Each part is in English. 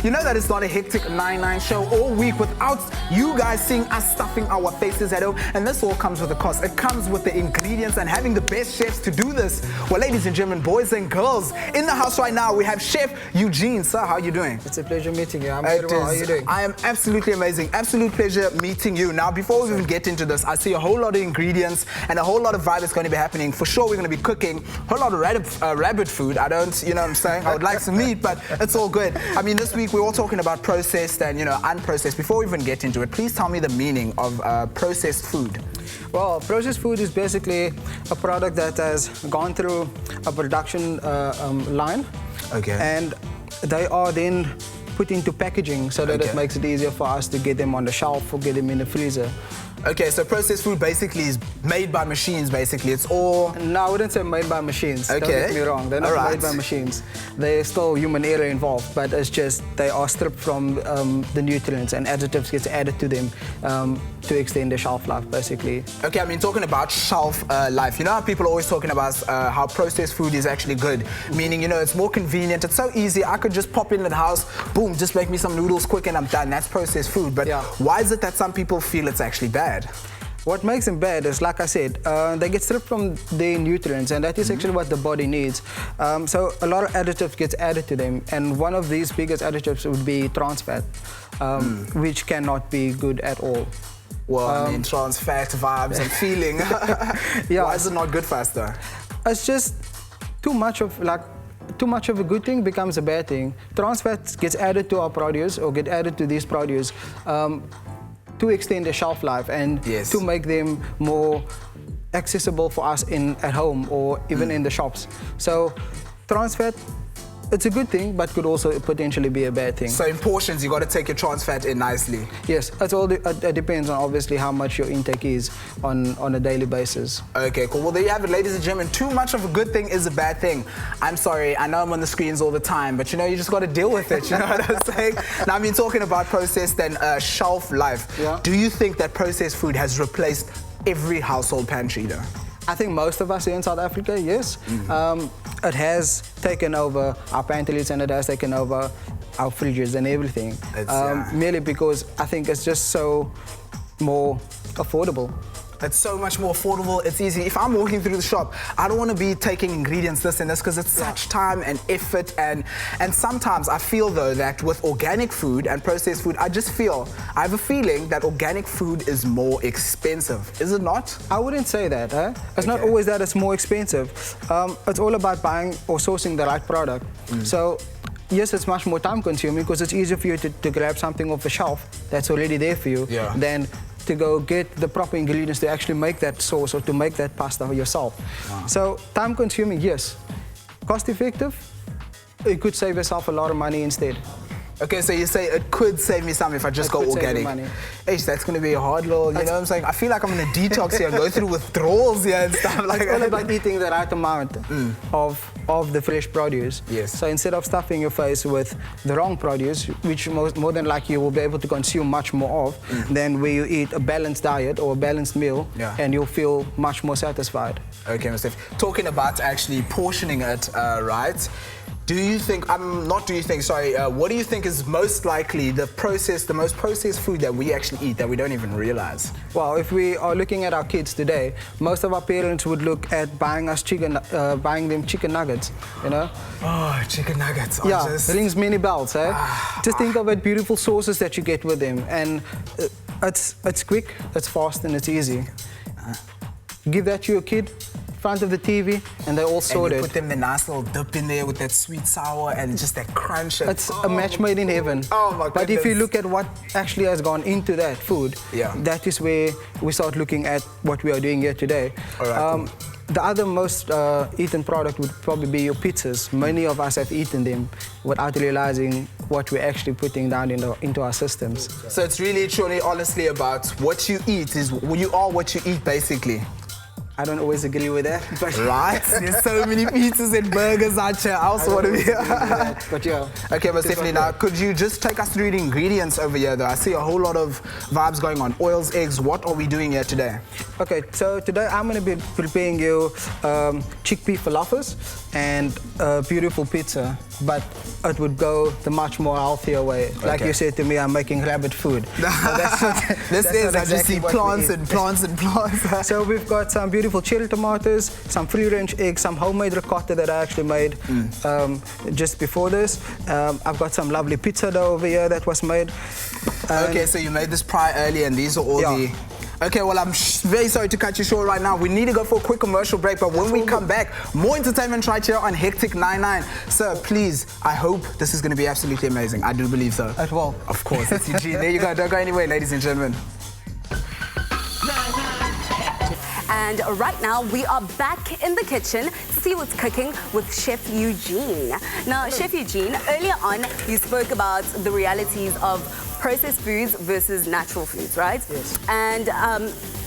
You know that it's not a hectic 9-9 show all week without you guys seeing us stuffing our faces at home, and this all comes with a cost. It comes with the ingredients and having the best chefs to do this. Well, ladies and gentlemen, boys and girls, in the house right now we have Chef Eugene. Sir, how are you doing? It's a pleasure meeting you. I'm very well. How are you doing? I am absolutely amazing. Absolute pleasure meeting you. Now, before we even get into this, I see a whole lot of ingredients and a whole lot of vibe that's going to be happening. For sure, we're going to be cooking a whole lot of rabbit food. I don't, you know what I'm saying? I would like some meat, but it's all good. I mean, this week we're all talking about processed and, you know, unprocessed. Before we even get into it, please tell me the meaning of processed food. Well, processed food is basically a product that has gone through a production line. Okay. And they are then put into packaging so that it makes it easier for us to get them on the shelf or get them in the freezer. Okay, so processed food basically is made by machines, basically. It's all... No, I wouldn't say made by machines. Okay. Don't get me wrong. They're not made by machines. There's still human error involved, but it's just they are stripped from the nutrients and additives gets added to them to extend the shelf life, basically. Okay, I mean, talking about shelf life, you know how people are always talking about how processed food is actually good? Meaning, you know, it's more convenient. It's so easy. I could just pop in the house, boom, just make me some noodles quick and I'm done. That's processed food. But why is it that some people feel it's actually bad? What makes them bad is, like I said, they get stripped from the nutrients, and that is actually what the body needs. So a lot of additives gets added to them, and one of these biggest additives would be trans fat, which cannot be good at all. Well, I mean, trans fat vibes and feeling. Why is it not good for us, though? It's just too much of a good thing becomes a bad thing. Trans fat gets added to our produce or get added to these produce to extend the shelf life and to make them more accessible for us at home or even in the shops. So trans fat, it's a good thing, but could also potentially be a bad thing. So in portions, you got to take your trans fat in nicely. Yes, it depends on obviously how much your intake is on a daily basis. Okay, cool. Well, there you have it, ladies and gentlemen. Too much of a good thing is a bad thing. I'm sorry, I know I'm on the screens all the time, but you know, you just got to deal with it. You know what I'm saying? Now, I mean, talking about processed and shelf life, do you think that processed food has replaced every household pantry, though? I think most of us here in South Africa, yes. It has taken over our pantries and it has taken over our fridges and everything. Merely because I think it's just so more affordable. It's so much more affordable, it's easy. If I'm walking through the shop, I don't want to be taking ingredients this and this because it's such time and effort and sometimes I feel though that with organic food and processed food, I have a feeling that organic food is more expensive. Is it not? I wouldn't say that. It's not always that it's more expensive. It's all about buying or sourcing the right product. So yes, it's much more time consuming because it's easier for you to grab something off the shelf that's already there for you than to go get the proper ingredients to actually make that sauce or to make that pasta yourself. So time consuming, yes. Cost effective, it could save yourself a lot of money instead. Okay, so you say it could save me some if I just go organic. That's going to be a hard little, you know what I'm saying? I feel like I'm in a detox here, go through withdrawals here and stuff like that. It's all about eating the right amount of the fresh produce. Yes. So instead of stuffing your face with the wrong produce, which more than likely you will be able to consume much more of, than where you eat a balanced diet or a balanced meal, and you'll feel much more satisfied. Okay, Mr. Talking about actually portioning it, right? What do you think is most likely the most processed food that we actually eat that we don't even realize? Well, if we are looking at our kids today, most of our parents would look at buying them chicken nuggets, you know? Oh, chicken nuggets. Rings many bells, eh? Just think of it, beautiful sauces that you get with them. And it's quick, it's fast, and it's easy. Give that to your kid, front of the TV, and they're all sorted. And you put them the nice little dip in there with that sweet sour and just that crunch. It's a match made in heaven. Oh my goodness. But if you look at what actually has gone into that food, that is where we start looking at what we are doing here today. All right, cool. The other most eaten product would probably be your pizzas. Many of us have eaten them without realizing what we're actually putting down into our systems. So it's really, truly, honestly about what you eat. You are what you eat, basically. I don't always agree with that. But Right? There's so many pizzas and burgers out here. I also want to be. but yeah. Okay, but Stephanie, now could you just take us through the ingredients over here though? I see a whole lot of vibes going on. Oils, eggs, what are we doing here today? Okay, so today I'm going to be preparing you chickpea falafels and a beautiful pizza, but it would go the much more healthier way. Like you said to me, I'm making rabbit food. So I just see plants and plants and plants. So we've got some beautiful cherry tomatoes, some free-range eggs, some homemade ricotta that I actually made just before this. I've got some lovely pizza dough over here that was made. Okay, so you made this prior earlier and these are all the... Okay, well, I'm very sorry to cut you short right now. We need to go for a quick commercial break, but when we come back, more entertainment right here on Hectic 99. Sir, please, I hope this is going to be absolutely amazing. I do believe so. It will. Of course, it's Eugene. There you go. Don't go anywhere, ladies and gentlemen. And right now, we are back in the kitchen to see what's cooking with Chef Eugene. Now, Chef Eugene, earlier on, you spoke about the realities of processed foods versus natural foods, right? Yes. And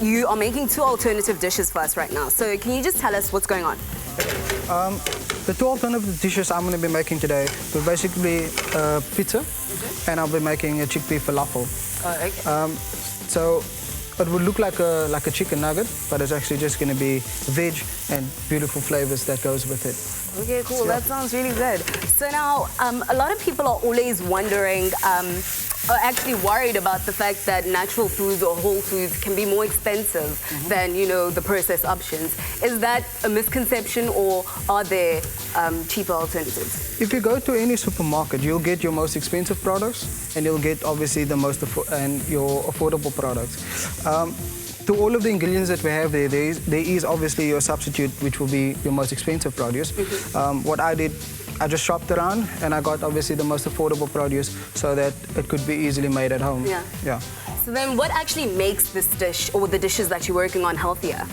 you are making two alternative dishes for us right now. So can you just tell us what's going on? The two alternative dishes I'm going to be making today are basically pizza, and I'll be making a chickpea falafel. Oh, okay. So it would look like a chicken nugget, but it's actually just going to be veg and beautiful flavors that goes with it. Okay, cool. That sounds really good. So now, a lot of people are always wondering, or actually worried about the fact that natural foods or whole foods can be more expensive than, you know, the processed options. Is that a misconception, or are there cheaper alternatives? If you go to any supermarket, you'll get your most expensive products, and you'll get obviously the most your affordable products. To all of the ingredients that we have there is obviously your substitute, which will be your most expensive produce. What I did, I just shopped around and I got obviously the most affordable produce so that it could be easily made at home. Yeah. So then what actually makes this dish, or the dishes that you're working on, healthier?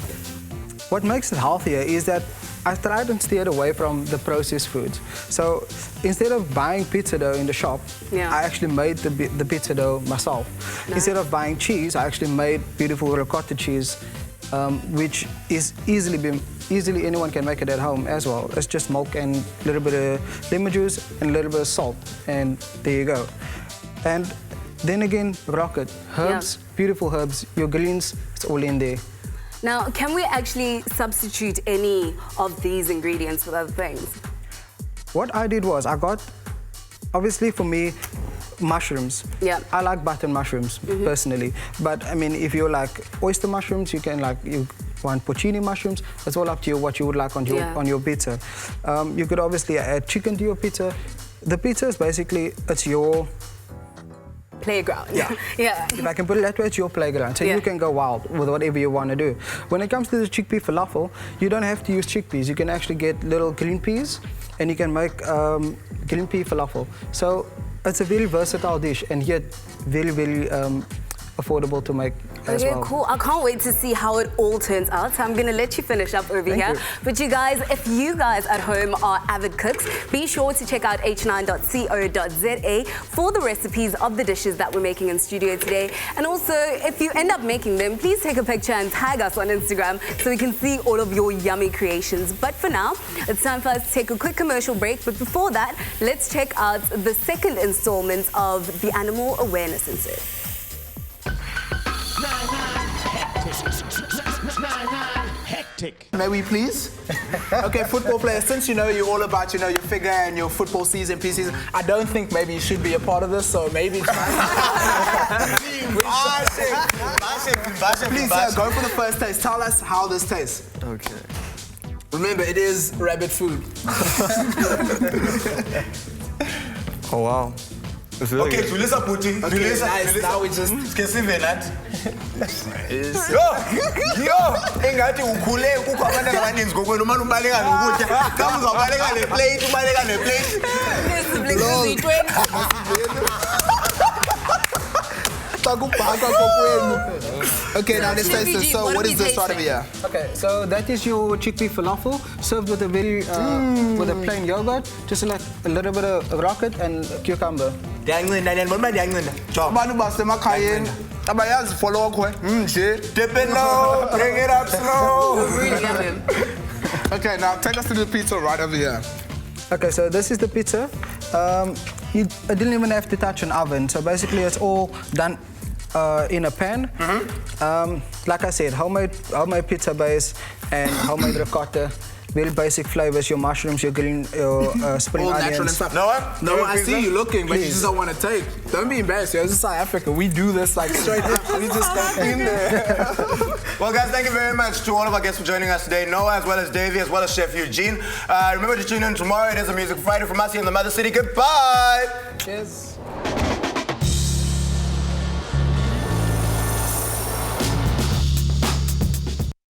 What makes it healthier is that I tried and steered away from the processed foods. So instead of buying pizza dough in the shop, I actually made the pizza dough myself. Nice. Instead of buying cheese, I actually made beautiful ricotta cheese, which is easily anyone can make it at home as well. It's just milk and a little bit of lemon juice and a little bit of salt, and there you go. And then again, rocket, herbs, beautiful herbs, your greens, it's all in there. Now, can we actually substitute any of these ingredients with other things? What I did was I got, obviously for me, mushrooms. I like button mushrooms personally, but I mean, if you like oyster mushrooms, you can you want porcini mushrooms. It's all up to you what you would like on your pizza. You could obviously add chicken to your pizza. The pizza is basically, it's your playground. If I can put it that way, it's your playground. So you can go wild with whatever you want to do. When it comes to the chickpea falafel, you don't have to use chickpeas. You can actually get little green peas, and you can make green pea falafel. So it's a very versatile dish, and yet very, very affordable to make as well. Okay, cool. I can't wait to see how it all turns out. So I'm going to let you finish up over here. But you guys, if you guys at home are avid cooks, be sure to check out h9.co.za for the recipes of the dishes that we're making in studio today. And also, if you end up making them, please take a picture and tag us on Instagram so we can see all of your yummy creations. But for now, it's time for us to take a quick commercial break. But before that, let's check out the second installment of the Animal Awareness Insert. Hectic. May we please? Okay, football players, since you know you're all about, your figure and your football season, pre-season, I don't think maybe you should be a part of this, so maybe it's Please, sir, go for the first taste. Tell us how this tastes. Okay. Remember, it is rabbit food. Oh, wow. Okay, tulisa puti. Okay, nice. Now we just... Skesive nathi. Yo, engathi ukhule kukho abantu abaninzi ngokwenu manje ubaleka nokutya. Xa uzabaleka le plate, ubaleka le plate. Okay, now let's taste this. So what is this out of here? Okay, so that is your chickpea falafel, served with a very with a plain yogurt, just like a little bit of rocket and cucumber. Ndiyancinda, ndiyabona uba ndiyancinda. Abantu basemakhayeni Abayazi follow up. Dip it low, bring it up slow. Really yummy. Okay, now take us to the pizza right over here. Okay, so this is the pizza. I didn't even have to touch an oven. So basically, it's all done in a pan. Like I said, homemade pizza base and homemade ricotta. Very basic flavors, your mushrooms, your green, your spring All onions. natural and stuff. No, No, I see you looking, but you Please. just don't want to take. Don't be embarrassed. This is South Africa. We do this like straight up. We just go in there. Well, guys, thank you very much to all of our guests for joining us today. Noah, as well as Davey, as well as Chef Eugene. Remember to tune in tomorrow. It is a Music Friday from us here in the Mother City. Goodbye. Cheers.